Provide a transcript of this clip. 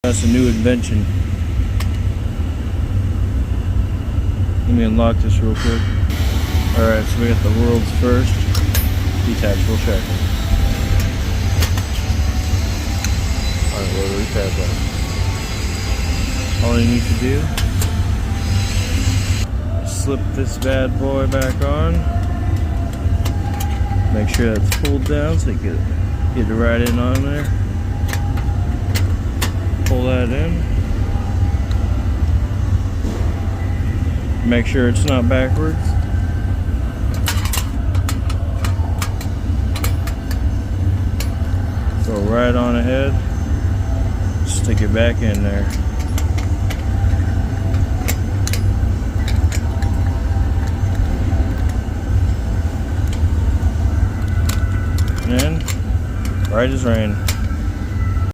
That's a new invention. Let me unlock this real quick. Alright, so we got the world's first detachable shackle. Alright, rotary padlock. All you need to do, slip this bad boy back on. Make sure that's pulled down so you can get it right in on there. Pull that in. Make sure it's not backwards. Go right on ahead. Stick it back in there. And then, right as rain.